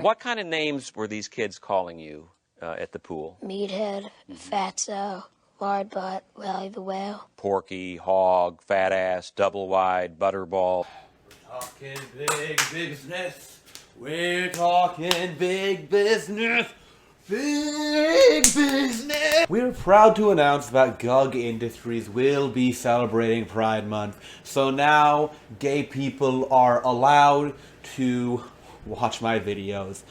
What kind of names were these kids calling you at the pool? Meathead, Fatso, Lard Butt, Wally the Whale. Porky, Hog, Fat Ass, Double Wide, Butterball. We're talking big business. We're talking big business. Big business! We're proud to announce that Gug Industries will be celebrating Pride Month. So now gay people are allowed to watch my videos.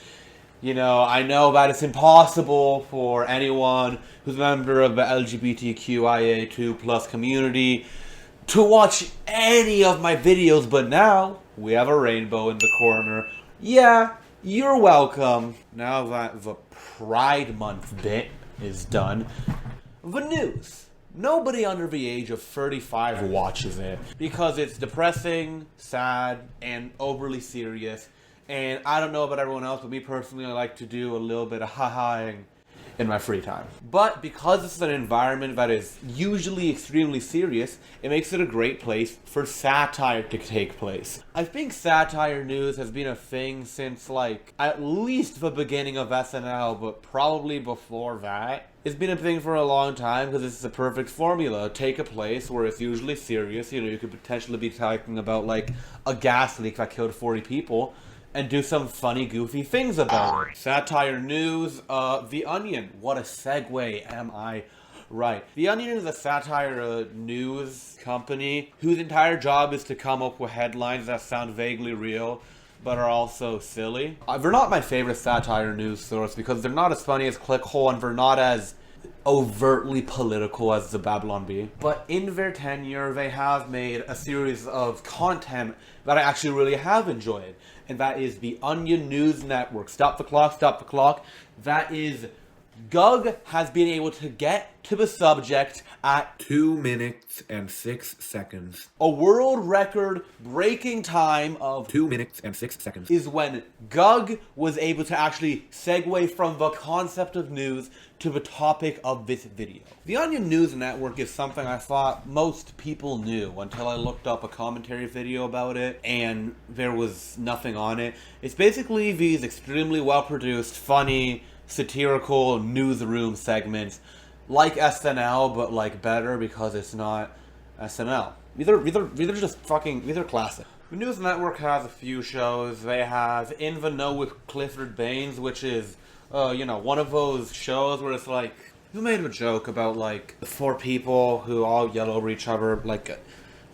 You know, I know that it's impossible for anyone who's a member of the LGBTQIA2+ community to watch any of my videos, but now we have a rainbow in the corner. Yeah, you're welcome. Now that the Pride Month bit is done, the news. Nobody under the age of 35 watches it because it's depressing, sad, and overly serious. And I don't know about everyone else, but me personally, I like to do a little bit of ha-haing in my free time. But because this is an environment that is usually extremely serious, it makes it a great place for satire to take place. I think satire news has been a thing since like at least the beginning of SNL, but probably before that. It's been a thing for a long time because it's a perfect formula. Take a place where it's usually serious, you know, you could potentially be talking about like a gas leak that killed 40 people, and do some funny, goofy things about it. Satire news, The Onion. What a segue, am I right? The Onion is a satire news company whose entire job is to come up with headlines that sound vaguely real, but are also silly. They're not my favorite satire news source because they're not as funny as Clickhole and they're not as overtly political as the Babylon Bee. But in their tenure, they have made a series of content that I actually really have enjoyed. And that is the Onion News Network. Stop the clock, stop the clock. That is, Gug has been able to get to the subject at 2 minutes and 6 seconds. A world record breaking time of 2 minutes and 6 seconds is when Gug was able to actually segue from the concept of news to the topic of this video. The Onion News Network is something I thought most people knew until I looked up a commentary video about it and there was nothing on it. It's basically these extremely well-produced, funny, satirical newsroom segments like SNL, but like better because it's not SNL. These are just fucking, these are classic. The News Network has a few shows. They have In the Know with Clifford Baines, which is, you know, one of those shows where it's like, who made a joke about like the 4 people who all yell over each other, like,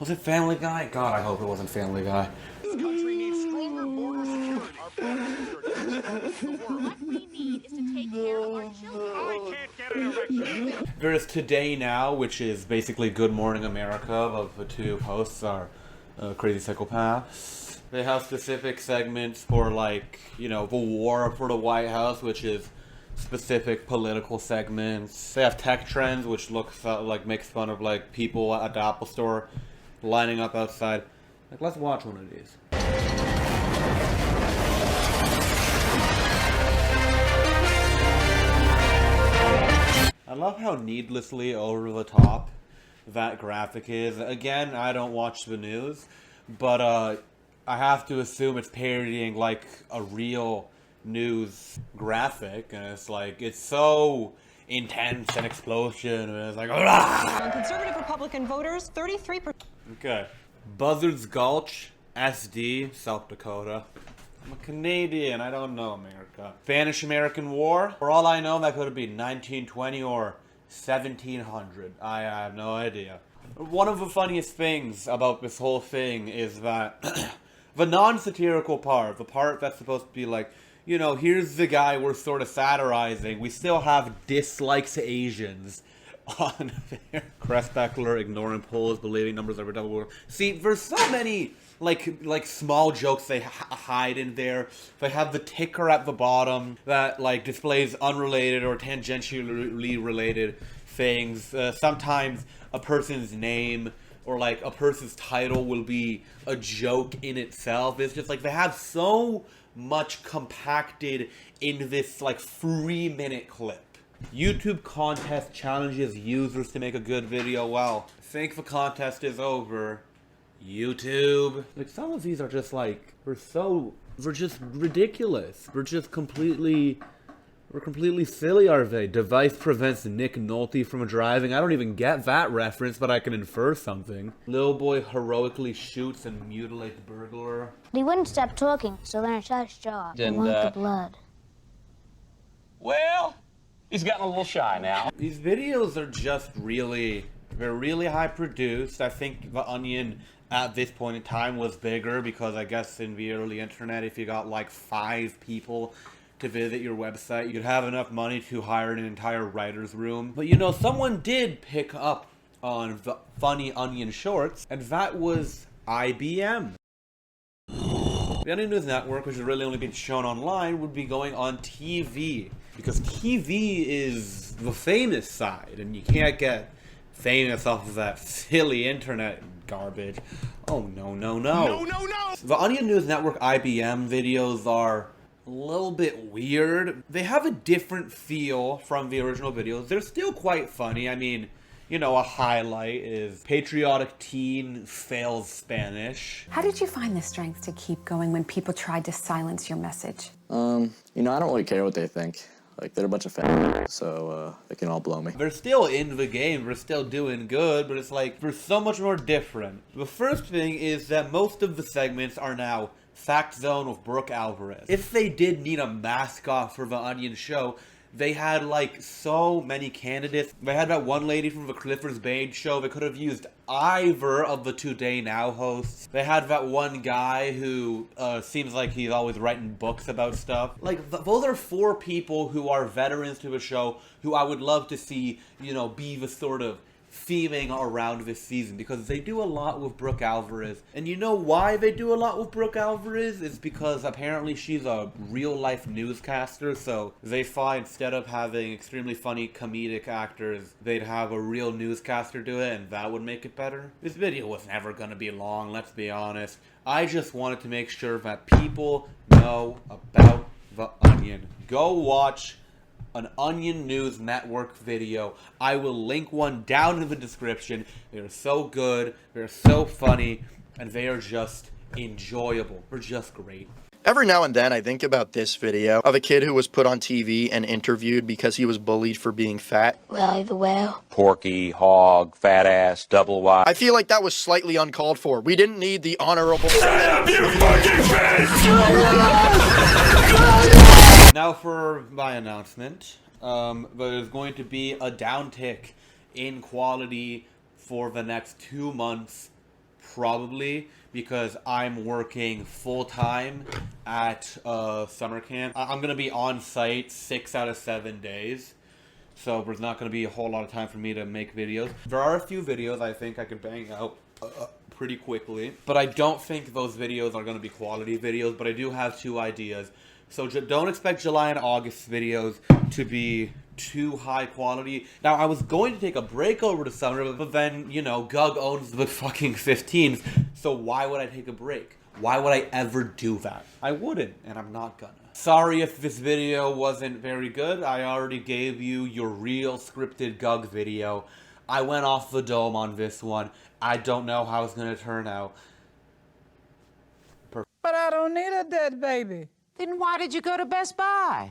was it Family Guy? God, I hope it wasn't Family Guy. This country needs stronger border security. Our borders are the world. What we need is to take care of our children. I can't get an erection. There's Today Now, which is basically Good Morning America, of the two hosts are crazy psychopaths. They have specific segments for like, you know, the war for the White House, which is specific political segments. They have Tech Trends, which looks like makes fun of like people at the Apple Store lining up outside. Like, let's watch one of these. I love how needlessly over the top that graphic is. Again, I don't watch the news, but I have to assume it's parodying like a real news graphic, and it's like, it's so intense and explosion, and it's like, On conservative Republican voters, 33%. Okay. Buzzards Gulch, SD, South Dakota. I'm a Canadian, I don't know America. Spanish-American War? For all I know, that could have been 1920 or 1700. I have no idea. One of the funniest things about this whole thing is that the non-satirical part, the part that's supposed to be like, you know, here's the guy we're sort of satirizing, we still have dislikes Asians on there. Crestbeckler ignoring polls, believing numbers over double. See, there's so many like small jokes they hide in there. They have the ticker at the bottom that like displays unrelated or tangentially related things. Sometimes a person's name or like a person's title will be a joke in itself. It's just like they have so much compacted in this like 3-minute clip. YouTube contest challenges users to make a good video. Well, I think the contest is over. YouTube. Like, some of these are just like, they're so We're just ridiculous. We're completely silly, are they? Device prevents Nick Nolte from driving. I don't even get that reference, but I can infer something. Little boy heroically shoots and mutilates burglar. He wouldn't stop talking, so then I shot his jaw. I And, want the blood. Well, he's gotten a little shy now. These videos are just they're really high produced. I think The Onion at this point in time was bigger because I guess in the early internet, if you got like 5 people to visit your website, you'd have enough money to hire an entire writer's room. But you know, someone did pick up on the Funny Onion shorts, and that was IBM. The Onion News Network, which has really only been shown online, would be going on TV. Because TV is the famous side, and you can't get famous off of that silly internet garbage. Oh, no, no, no. No, no, no! The Onion News Network IBM videos are a little bit weird. They have a different feel from the original videos. They're still quite funny. I mean, you know, a highlight is patriotic teen fails Spanish. How did you find the strength to keep going when people tried to silence your message? You know, I don't really care what they think. Like, they're a bunch of fans, so they can all blow me. They're still in the game, they're still doing good, but it's like, they're so much more different. The first thing is that most of the segments are now Fact Zone with Brooke Alvarez. If they did need a mascot for the Onion show, they had like so many candidates. They had that one lady from the Clifford's Bay show. They could have used either of the Today Now hosts. They had that one guy who seems like he's always writing books about stuff. Like, those are 4 people who are veterans to the show who I would love to see, you know, be the sort of theming around this season, because they do a lot with Brooke Alvarez. And you know why they do a lot with Brooke Alvarez? It's because apparently she's a real-life newscaster, so they thought instead of having extremely funny comedic actors, they'd have a real newscaster do it, and that would make it better. This video was never gonna be long, let's be honest. I just wanted to make sure that people know about The Onion. Go watch an Onion News Network video. I will link one down in the description. They're so good, they're so funny, and they are just enjoyable. They're just great. Every now and then I think about this video of a kid who was put on TV and interviewed because he was bullied for being fat. Rally the whale. Porky, hog, fat ass, double wide. I feel like that was slightly uncalled for. We didn't need the honorable... Now for my announcement. There's going to be a downtick in quality for the next 2 months, probably, because I'm working full-time at summer camp. I'm going to be on site 6 out of 7 days, so there's not going to be a whole lot of time for me to make videos. There are a few videos I think I could bang out pretty quickly, but I don't think those videos are going to be quality videos, but I do have 2 ideas. So don't expect July and August videos to be too high quality. Now, I was going to take a break over the summer, but then, you know, Gug owns the fucking 15th, so why would I take a break? Why would I ever do that? I wouldn't, and I'm not gonna. Sorry if this video wasn't very good. I already gave you your real scripted Gug video. I went off the dome on this one. I don't know how it's gonna turn out. But I don't need a dead baby. Then why did you go to Best Buy?